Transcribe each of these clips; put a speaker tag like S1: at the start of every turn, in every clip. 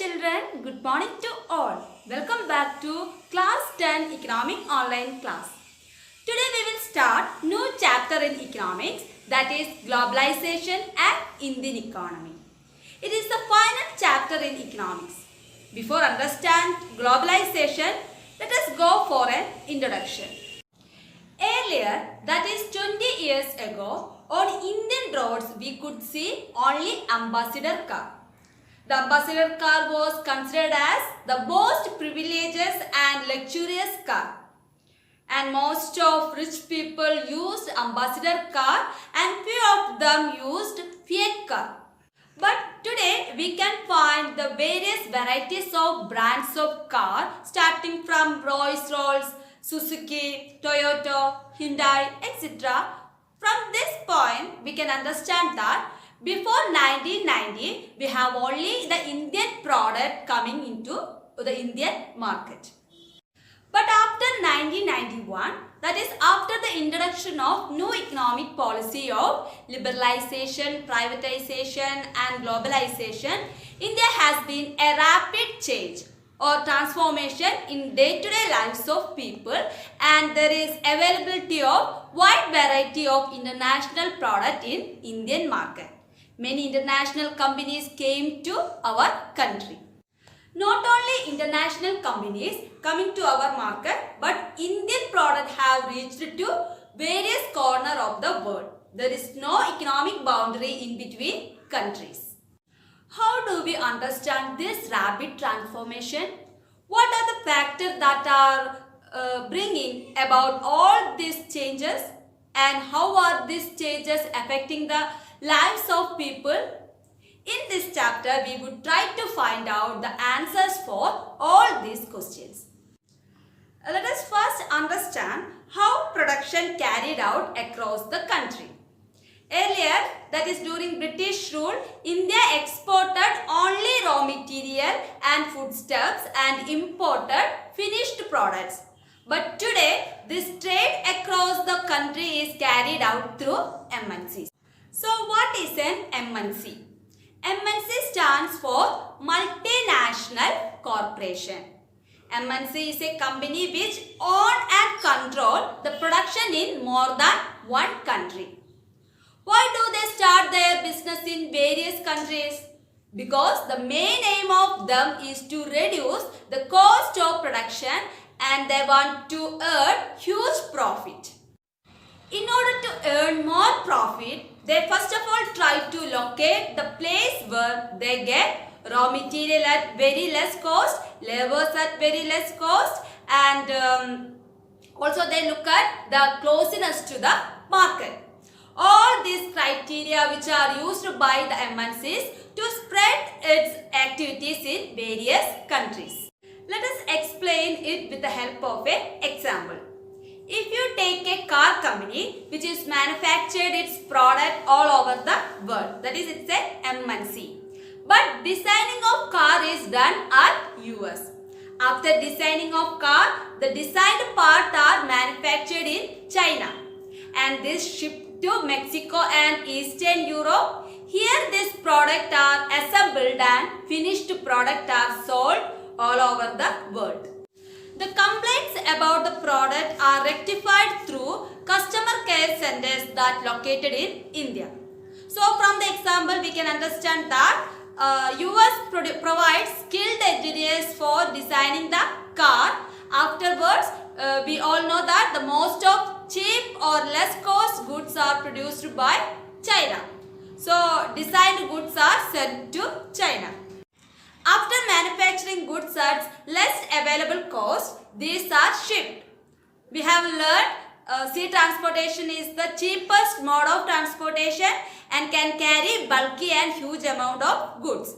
S1: children, good morning to all. Welcome back to class 10 economic online class. Today we will start new chapter in economics, that is globalization and Indian economy. It is the final chapter in economics. Before understand globalization, let us go for an introduction. Earlier, that is 20 years ago, on Indian roads we could see only ambassador car. The ambassador car was considered as the most privileges and luxurious car. And most of rich people used ambassador car and few of them used Fiat car. But today we can find the various varieties of brands of car starting from Rolls-Royce, Suzuki, Toyota, Hyundai, etc. From this point we can understand that before 1990 we have only the Indian product coming into the Indian market. But after 1991, that is after the introduction of new economic policy of liberalization, privatization and globalization, India has been a rapid change or transformation in day-to-day lives of people, and there is availability of wide variety of international product in Indian market. Many international companies came to our country. Not only international companies coming to our market, but Indian products have reached to various corners of the world. There is no economic boundary in between countries. How do we understand this rapid transformation? What are the factors that are bringing about all these changes, and how are these changes affecting the lives of people? In this chapter, we would try to find out the answers for all these questions. Let us first understand how production carried out across the country. Earlier, that is during British rule, India exported only raw material and foodstuffs and imported finished products. But today, this trade across the country is carried out through MNCs. So, what is an MNC? MNC stands for Multinational Corporation. MNC is a company which own and control the production in more than one country. Why do they start their business in various countries? Because the main aim of them is to reduce the cost of production and they want to earn huge profit. In order to earn more profit, they first of all try to locate the place where they get raw material at very less cost, labors at very less cost, and also they look at the closeness to the market. All these criteria which are used by the MNCs to spread its activities in various countries. Let us explain it with the help of an example. If you take a car company which is manufactured its product all over the world, that is it's a MNC. But designing of car is done at US. After designing of car, the designed parts are manufactured in China and this shipped to Mexico and Eastern Europe. Here this product are assembled and finished product are sold all over the world. The complaints about the product are rectified through customer care centers that located in India. So from the example we can understand that US provides skilled engineers for designing the car. Afterwards we all know that the most of cheap or less cost goods are produced by China. So designed goods are sent to China. After manufacturing goods at less available cost, these are shipped. We have learned sea transportation is the cheapest mode of transportation and can carry bulky and huge amount of goods.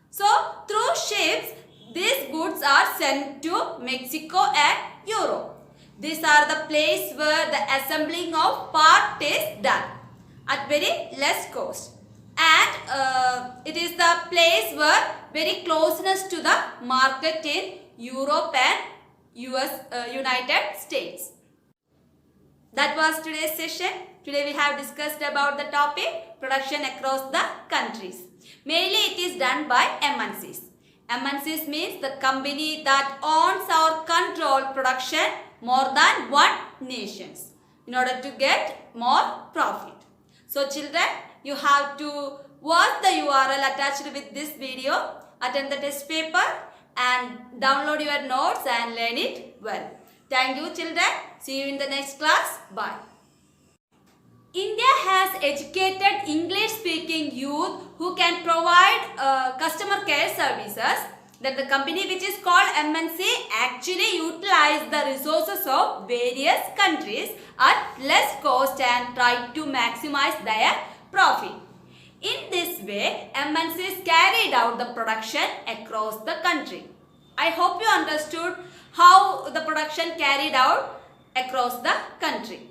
S1: So, through ships, these goods are sent to Mexico and Europe. These are the place where the assembling of part is done at very less cost. And it is the place where very closeness to the market in Europe and United States. That was today's session. Today we have discussed about the topic production across the countries. Mainly it is done by MNCs. MNCs means the company that owns or control production more than one nations in order to get more profit. So children, you have to watch the URL attached with this video, attend the test paper and download your notes and learn it well. Thank you children. See you in the next class. Bye. India has educated English-speaking youth who can provide customer care services. That the company which is called MNC actually utilize the resources of various countries at less cost and try to maximize their profit. In this way, MNCs carried out the production across the country. I hope you understood how the production carried out across the country.